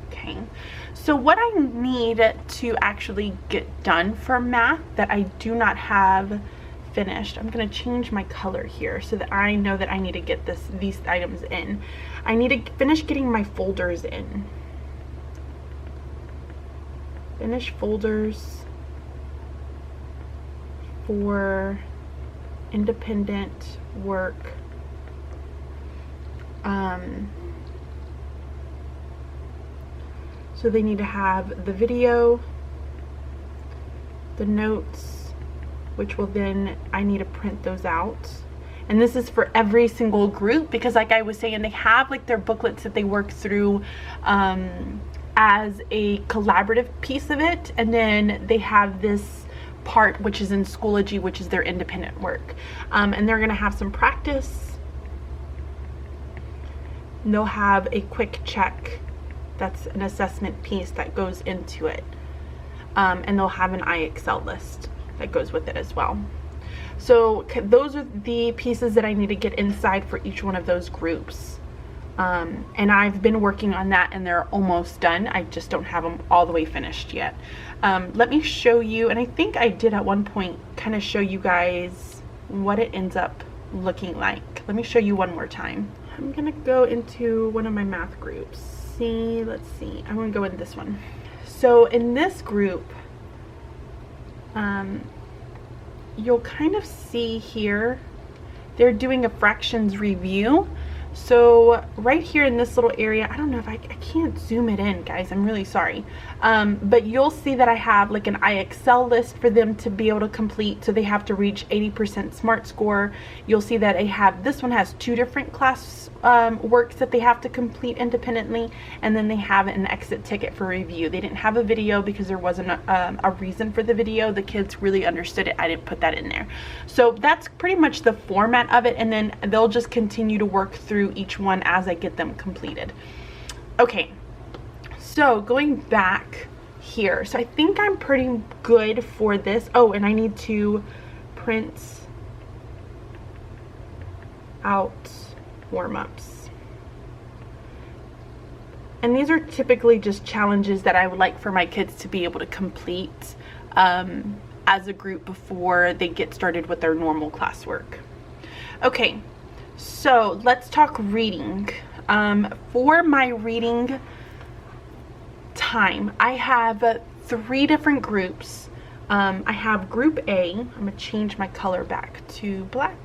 Okay, so what I need to actually get done for math that I do not have finished, I'm going to change my color here so that I know that I need to get these items in. I need to finish getting my folders in. Finish folders for independent work. So they need to have the video, the notes, which will then, I need to print those out. And this is for every single group, because like I was saying, they have like their booklets that they work through as a collaborative piece of it, and then they have this part which is in Schoology, which is their independent work, and they're gonna have some practice. They'll have a quick check, that's an assessment piece that goes into it, and they'll have an iExcel list that goes with it as well. So those are the pieces that I need to get inside for each one of those groups. And I've been working on that, and they're almost done. I just don't have them all the way finished yet. Let me show you, and I think I did at one point kind of show you guys what it ends up looking like. Let me show you one more time. I'm gonna go into one of my math groups. Let's see, I'm gonna go in this one. So in this group, you'll kind of see here, they're doing a fractions review. So right here in this little area, I don't know if I can't zoom it in, guys, I'm really sorry. But you'll see that I have like an iExcel list for them to be able to complete. So they have to reach 80% SMART score. You'll see that I have, this one has 2 different class works that they have to complete independently, and then they have an exit ticket for review. They didn't have a video because there wasn't a reason for the video. The kids really understood it. I didn't put that in there. So that's pretty much the format of it, and then they'll just continue to work through each one as I get them completed. Okay, so going back here, so I think I'm pretty good for this. Oh, and I need to print out warm-ups. And these are typically just challenges that I would like for my kids to be able to complete as a group before they get started with their normal classwork. Okay, so let's talk reading. For my reading time, I have 3 different groups. I have group A. I'm gonna change my color back to black.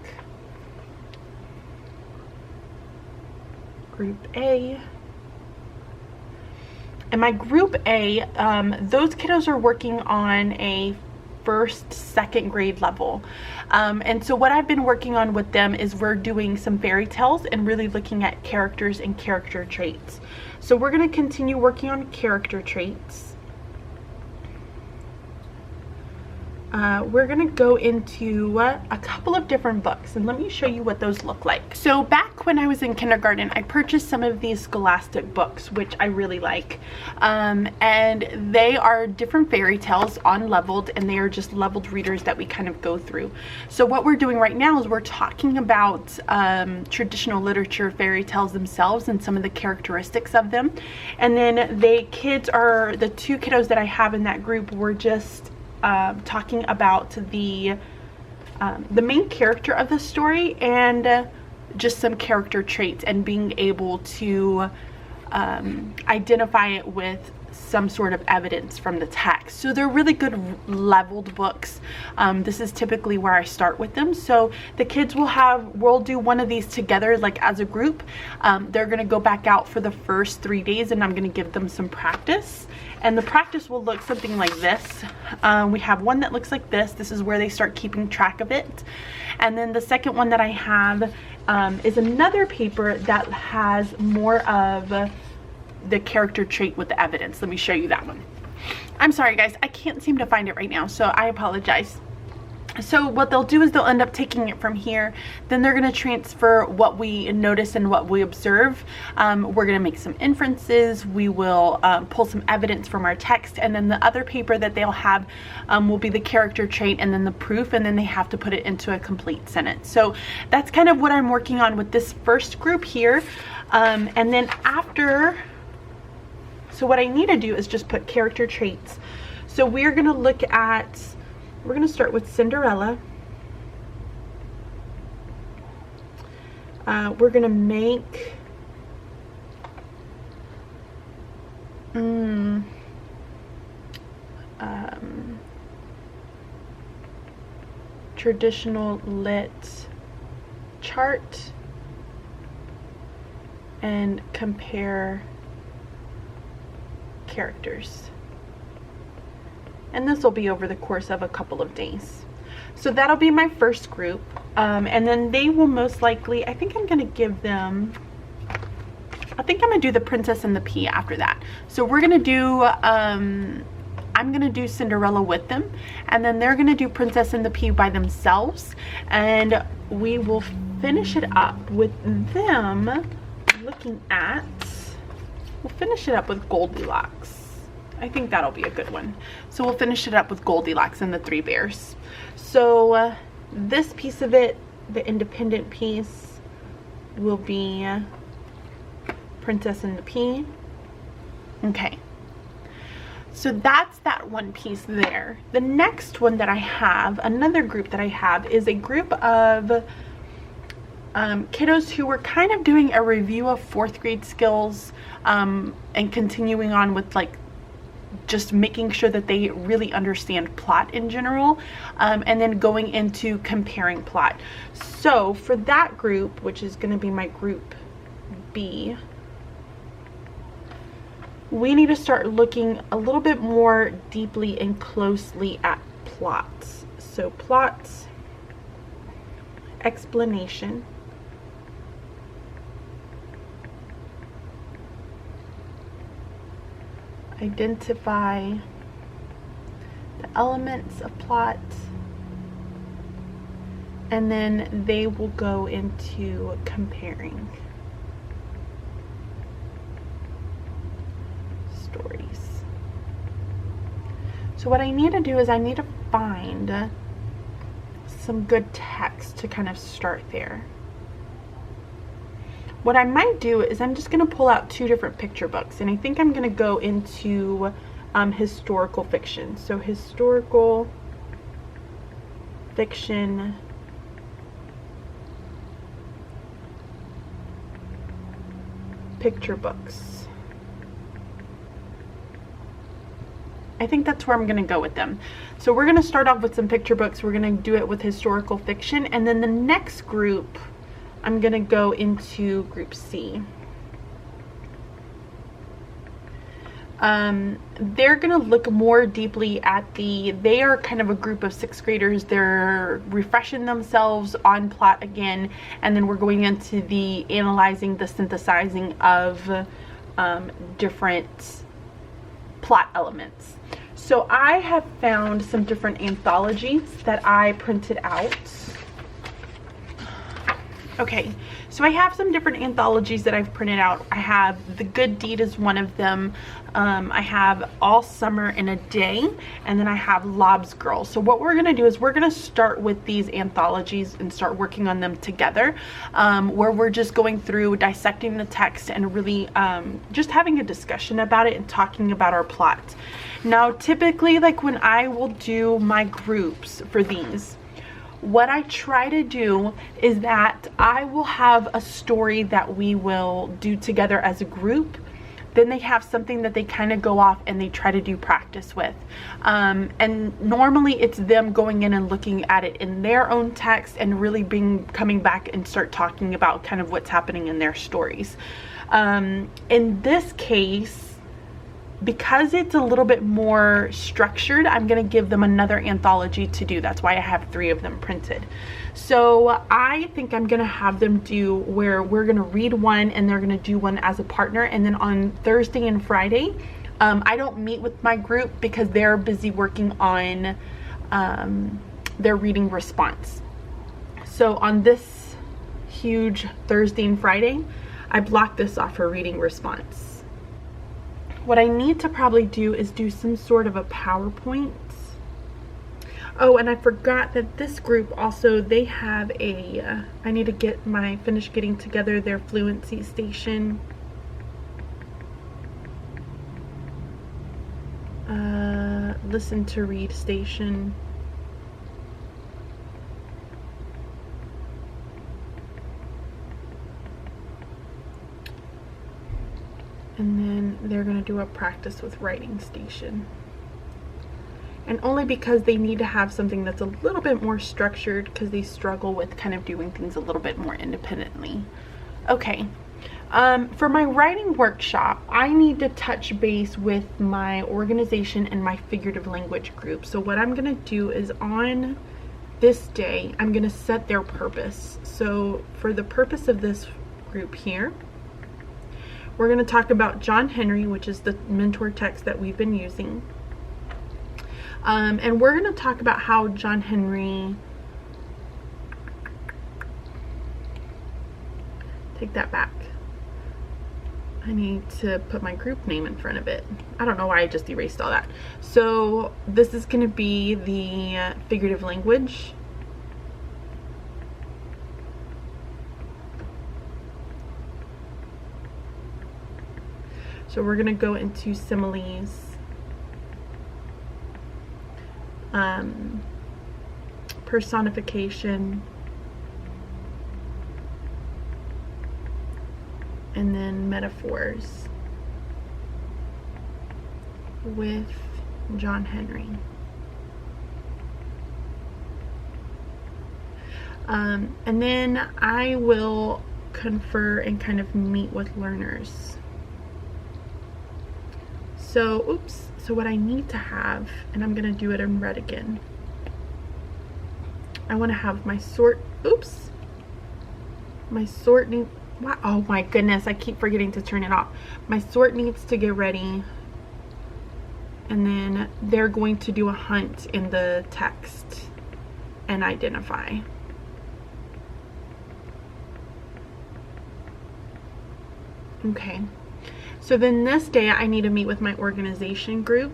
Group A. And my group A, those kiddos are working on a 1st, 2nd grade level. And so what I've been working on with them is we're doing some fairy tales and really looking at characters and character traits. So we're going to continue working on character traits. we're gonna go into a couple of different books, and let me show you what those look like. So back when I was in kindergarten, I purchased some of these Scholastic books, which I really like, and they are different fairy tales unleveled, and they are just leveled readers that we kind of go through. So what we're doing right now is we're talking about traditional literature fairy tales themselves and some of the characteristics of them, and then the two kiddos that I have in that group were just talking about the main character of the story and just some character traits and being able to identify it with some sort of evidence from the text. So they're really good leveled books. This is typically where I start with them. So the kids we'll do one of these together, like as a group. They're gonna go back out for the first 3 days, and I'm gonna give them some practice. And the practice will look something like this. We have one that looks like this. This is where they start keeping track of it. And then the second one that I have is another paper that has more of the character trait with the evidence. Let me show you that one. I'm sorry guys, I can't seem to find it right now, so I apologize. So what they'll do is they'll end up taking it from here, then they're going to transfer what we notice and what we observe. We're going to make some inferences, we will pull some evidence from our text, and then the other paper that they'll have will be the character trait and then the proof, and then they have to put it into a complete sentence. So that's kind of what I'm working on with this first group here. And then after, so what I need to do is just put character traits. So we're going to look at, we're going to start with Cinderella. We're going to make traditional lit chart and compare characters. And this will be over the course of a couple of days. So that'll be my first group. And then they will most likely, I think I'm going to give them, I think I'm going to do the Princess and the Pea after that. So we're going to do, I'm going to do Cinderella with them. And then they're going to do Princess and the Pea by themselves. And we will finish it up with them looking at, we'll finish it up with Goldilocks. I think that'll be a good one. So we'll finish it up with Goldilocks and the Three Bears. So this piece of it, the independent piece, will be Princess and the Pea. Okay. So that's that one piece there. The next one that I have, another group that I have, is a group of kiddos who were kind of doing a review of 4th grade skills and continuing on with like just making sure that they really understand plot in general, and then going into comparing plot. So for that group, which is going to be my group B, we need to start looking a little bit more deeply and closely at plots. So plots, explanation, identify the elements of plot, and then they will go into comparing stories. So what I need to do is I need to find some good text to kind of start there. What I might do is I'm just going to pull out 2 different picture books, and I think I'm going to go into historical fiction. So historical fiction picture books. I think that's where I'm going to go with them. So we're going to start off with some picture books. We're going to do it with historical fiction, and then the next group I'm going to go into group C. They're going to look more deeply at they are kind of a group of 6th graders. They're refreshing themselves on plot again, and then we're going into the analyzing, the synthesizing of different plot elements. So I have found some different anthologies that I printed out. Okay, so I have some different anthologies that I've printed out. I have The Good Deed is one of them. I have All Summer in a Day, and then I have Lob's Girl. So what we're gonna do is we're gonna start with these anthologies and start working on them together, where we're just going through dissecting the text and really just having a discussion about it and talking about our plot. Now, typically, like when I will do my groups for these, what I try to do is that I will have a story that we will do together as a group. Then they have something that they kind of go off and they try to do practice with. And normally it's them going in and looking at it in their own text and really coming back and start talking about kind of what's happening in their stories. In this case, because it's a little bit more structured, I'm going to give them another anthology to do. That's why I have 3 of them printed. So I think I'm going to have them do where we're going to read one and they're going to do one as a partner. And then on Thursday and Friday, I don't meet with my group because they're busy working on their reading response. So on this huge Thursday and Friday, I blocked this off for reading response. What I need to probably do is do some sort of a PowerPoint. Oh, and I forgot that this group also, they have a, I need to finish getting together their fluency station. Listen to read station. And then they're going to do a practice with writing station. And only because they need to have something that's a little bit more structured because they struggle with kind of doing things a little bit more independently. Okay. For my writing workshop, I need to touch base with my organization and my figurative language group. So what I'm going to do is on this day, I'm going to set their purpose. So for the purpose of this group here, we're going to talk about John Henry, which is the mentor text that we've been using. And we're going to talk about how John Henry, take that back. I need to put my group name in front of it. I don't know why I just erased all that. So this is going to be the figurative language. So we're going to go into similes, personification, and then metaphors with John Henry. And then I will confer and kind of meet with learners. So, so what I need to have, and I'm going to do it in red again. I want to have my sort, my sort needs, wow, oh my goodness, I keep forgetting to turn it off. My sort needs to get ready. And then they're going to do a hunt in the text and identify. Okay. So then this day I need to meet with my organization group.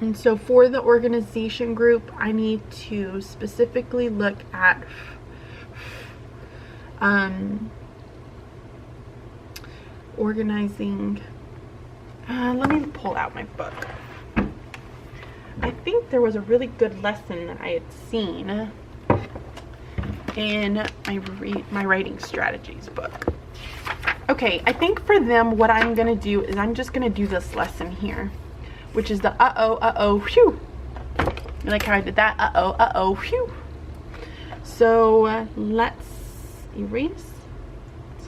And so for the organization group, I need to specifically look at organizing. Let me pull out my book. I think there was a really good lesson that I had seen in my writing strategies book. Okay, I think for them what I'm gonna do is I'm just gonna do this lesson here, which is the whew. You like how I did that? Whew. So let's erase.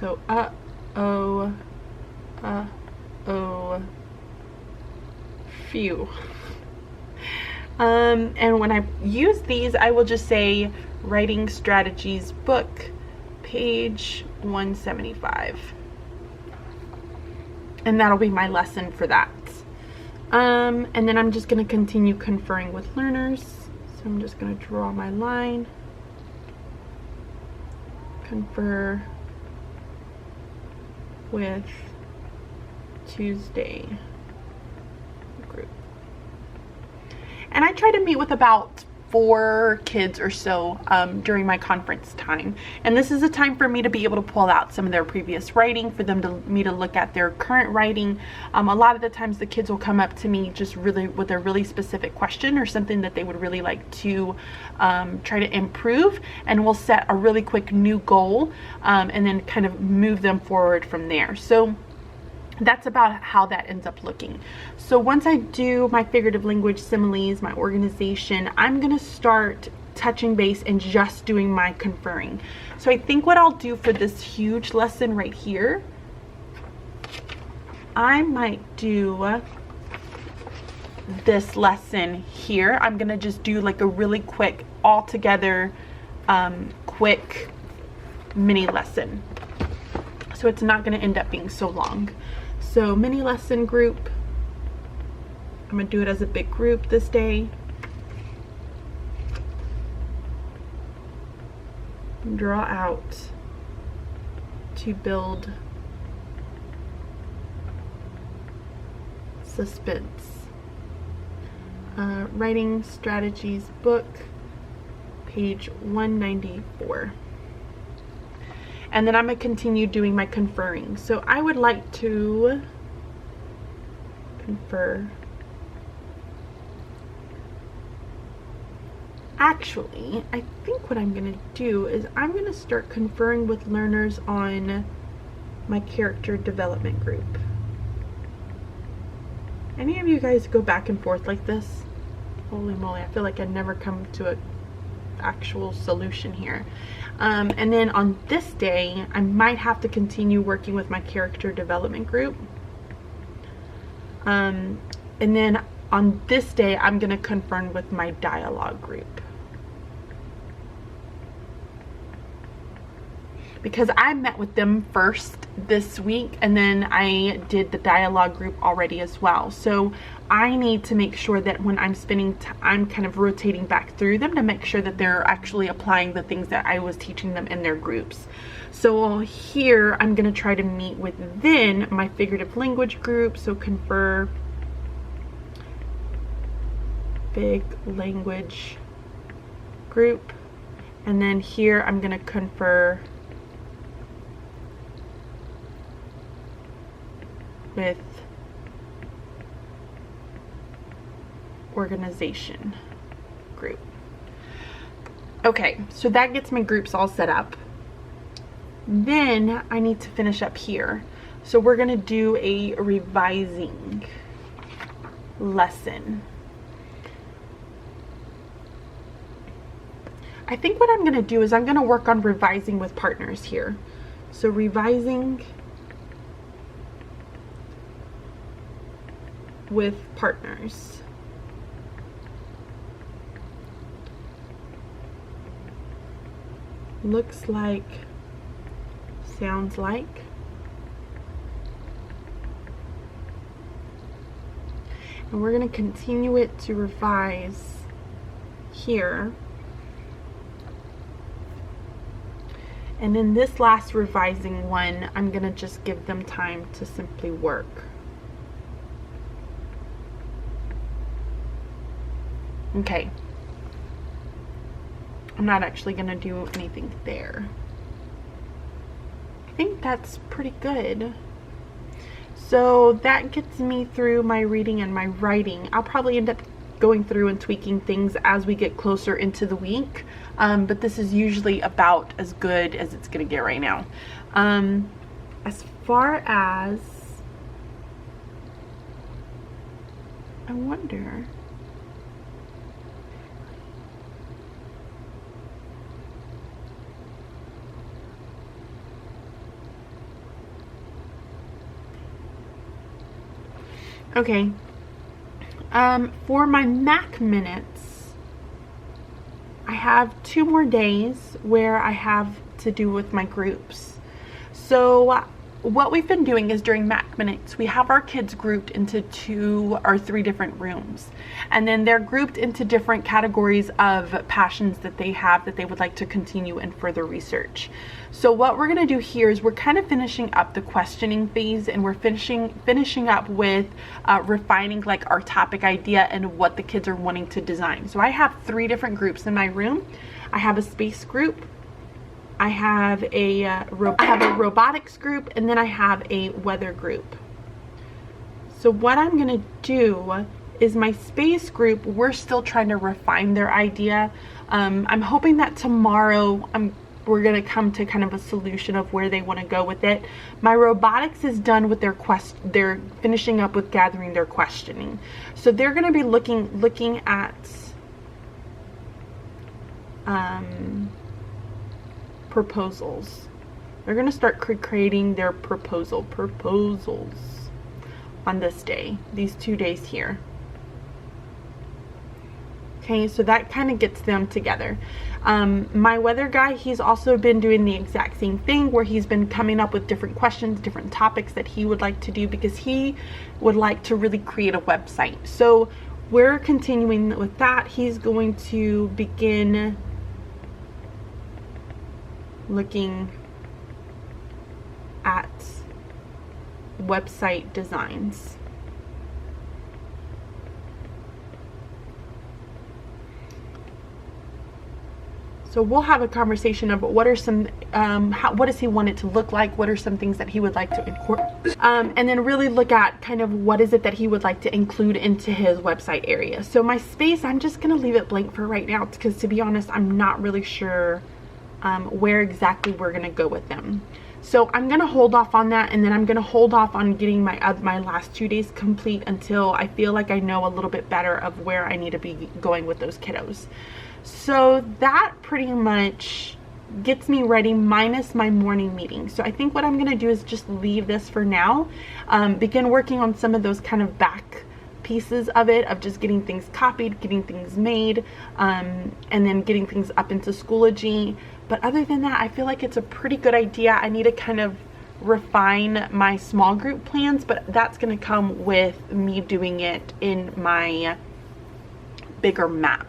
So phew. And when I use these, I will just say writing strategies book, page 175. And that'll be my lesson for that. And then I'm just going to continue conferring with learners. So I'm just going to draw my line. Confer with Tuesday group. And I try to meet with about 4 kids or so during my conference time, and this is a time for me to be able to pull out some of their previous writing, for me to look at their current writing. A lot of the times the kids will come up to me just really with a really specific question or something that they would really like to try to improve, and we'll set a really quick new goal and then kind of move them forward from there. So that's about how that ends up looking. So once I do my figurative language, similes, my organization, I'm going to start touching base and just doing my conferring. So I think what I'll do for this huge lesson right here, I might do this lesson here. I'm going to just do like a really quick, all together, quick mini lesson. So it's not going to end up being so long. So mini lesson group, I'm going to do it as a big group this day. Draw out to build suspense. Writing strategies book, page 194. And then I'm going to continue doing my conferring. So I would like to confer. Actually, I think what I'm going to do is I'm going to start conferring with learners on my character development group. Any of you guys go back and forth like this? Holy moly, I feel like I never come to an actual solution here. And then on this day, I might have to continue working with my character development group. And then on this day, I'm going to confirm with my dialogue group. Because I met with them first this week, and then I did the dialogue group already as well. So I need to make sure that when I'm spending time kind of rotating back through them to make sure that they're actually applying the things that I was teaching them in their groups. So here I'm going to try to meet with then my figurative language group. So confer big language group. And then here I'm going to confer with organization group. Okay, so that gets my groups all set up. Then I need to finish up here. So we're going to do a revising lesson. I think what I'm going to do is I'm going to work on revising with partners here. So revising with partners. Looks like, sounds like. And we're going to continue it to revise here. And then this last revising one, I'm going to just give them time to simply work. Okay. I'm not actually going to do anything there. I think that's pretty good. So that gets me through my reading and my writing. I'll probably end up going through and tweaking things as we get closer into the week. But this is usually about as good as it's going to get right now. As far as, I wonder. Okay, for my Mac minutes, I have 2 more days where I have to do with my groups. So what we've been doing is during Mac Minutes, we have our kids grouped into 2 or 3 different rooms. And then they're grouped into different categories of passions that they have that they would like to continue and further research. So what we're going to do here is we're kind of finishing up the questioning phase, and we're finishing up with refining like our topic idea and what the kids are wanting to design. So I have 3 different groups in my room. I have a space group, I have a robotics group, and then I have a weather group. So what I'm going to do is my space group, we're still trying to refine their idea. I'm hoping that tomorrow we're going to come to kind of a solution of where they want to go with it. My robotics is done with they're finishing up with gathering their questioning. So they're going to be looking at proposals. They're going to start creating their proposals on this day, these 2 days here. Okay, so that kind of gets them together. My weather guy, he's also been doing the exact same thing, where he's been coming up with different questions, different topics that he would like to do, because he would like to really create a website. So we're continuing with that. He's going to begin looking at website designs. So we'll have a conversation of what are some, what does he want it to look like? What are some things that he would like to incorporate? And then really look at kind of what is it that he would like to include into his website area. So my space, I'm just going to leave it blank for right now, because to be honest, I'm not really sure where exactly we're going to go with them. So I'm going to hold off on that, and then I'm going to hold off on getting my last 2 days complete until I feel like I know a little bit better of where I need to be going with those kiddos. So that pretty much gets me ready, minus my morning meeting. So I think what I'm going to do is just leave this for now, begin working on some of those kind of back pieces of it, of just getting things copied, getting things made, and then getting things up into Schoology. But other than that, I feel like it's a pretty good idea. I need to kind of refine my small group plans, but that's going to come with me doing it in my bigger map.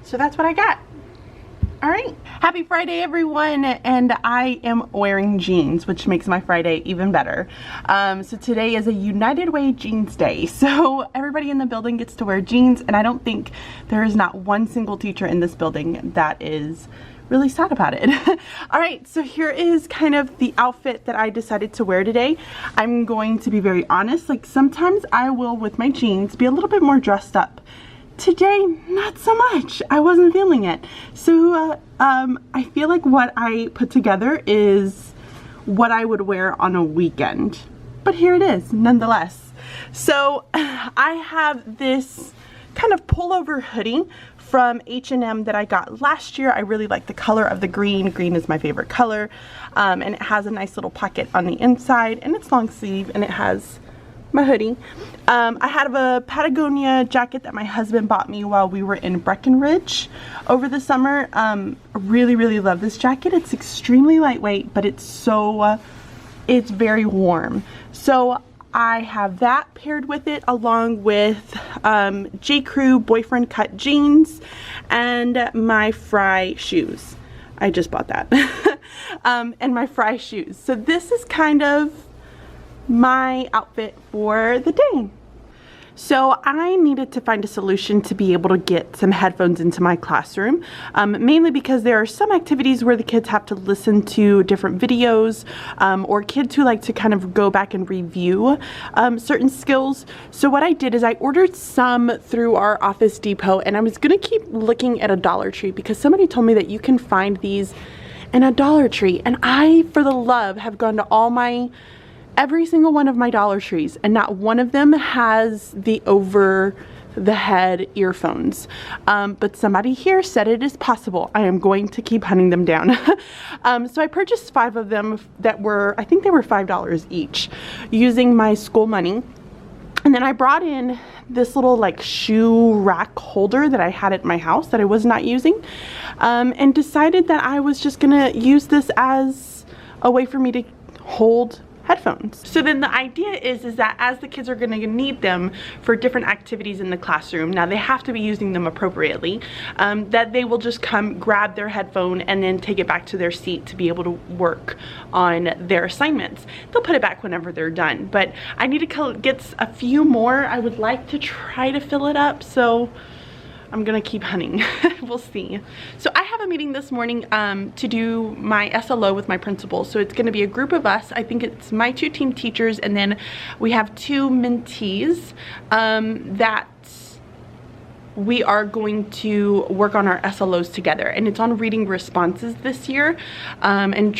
So that's what I got. All right, happy Friday everyone, and I am wearing jeans, which makes my Friday even better. So today is a United Way jeans day, so everybody in the building gets to wear jeans, and I don't think there is not one single teacher in this building that is really sad about it. All right, so here is kind of the outfit that I decided to wear today. I'm going to be very honest, like sometimes I will, with my jeans, be a little bit more dressed up. Today, not so much. I wasn't feeling it. So I feel like what I put together is what I would wear on a weekend. But here it is, nonetheless. So I have this kind of pullover hoodie from H&M that I got last year. I really like the color of the green. Green is my favorite color. And it has a nice little pocket on the inside, and it's long sleeve, and it has my hoodie. I have a Patagonia jacket that my husband bought me while we were in Breckenridge over the summer. Really love this jacket. It's extremely lightweight, but it's very warm. So I have that paired with it, along with J. Crew boyfriend cut jeans and my Fry shoes. I just bought that. And my Fry shoes. So this is kind of my outfit for the day. So I needed to find a solution to be able to get some headphones into my classroom, mainly because there are some activities where the kids have to listen to different videos, or kids who like to kind of go back and review certain skills. So what I did is I ordered some through our Office Depot, and I was gonna keep looking at a Dollar Tree because somebody told me that you can find these in a Dollar Tree, and I, for the love, have gone to every single one of my Dollar Trees, and not one of them has the over the head earphones. But somebody here said it is possible. I am going to keep hunting them down. So I purchased 5 of them that were, I think they were $5 each, using my school money. And then I brought in this little like shoe rack holder that I had at my house that I was not using, and decided that I was just gonna use this as a way for me to hold headphones. So then the idea is that as the kids are going to need them for different activities in the classroom, now they have to be using them appropriately, that they will just come grab their headphone and then take it back to their seat to be able to work on their assignments. They'll put it back whenever they're done, but I need to get a few more. I would like to try to fill it up, so I'm gonna keep hunting. We'll see. So I have a meeting this morning to do my SLO with my principal. So it's gonna be a group of us. I think it's my 2 team teachers, and then we have 2 mentees that we are going to work on our SLOs together, and it's on reading responses this year, and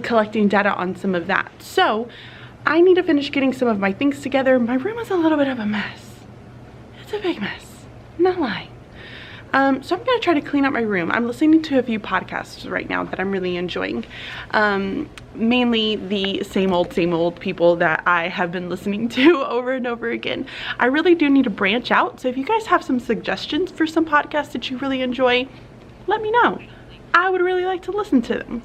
collecting data on some of that. So I need to finish getting some of my things together. My room is a little bit of a mess. It's a big mess, not lying. So I'm gonna try to clean up my room. I'm listening to a few podcasts right now that I'm really enjoying. Mainly the same old people that I have been listening to over and over again. I really do need to branch out. So if you guys have some suggestions for some podcasts that you really enjoy, let me know. I would really like to listen to them.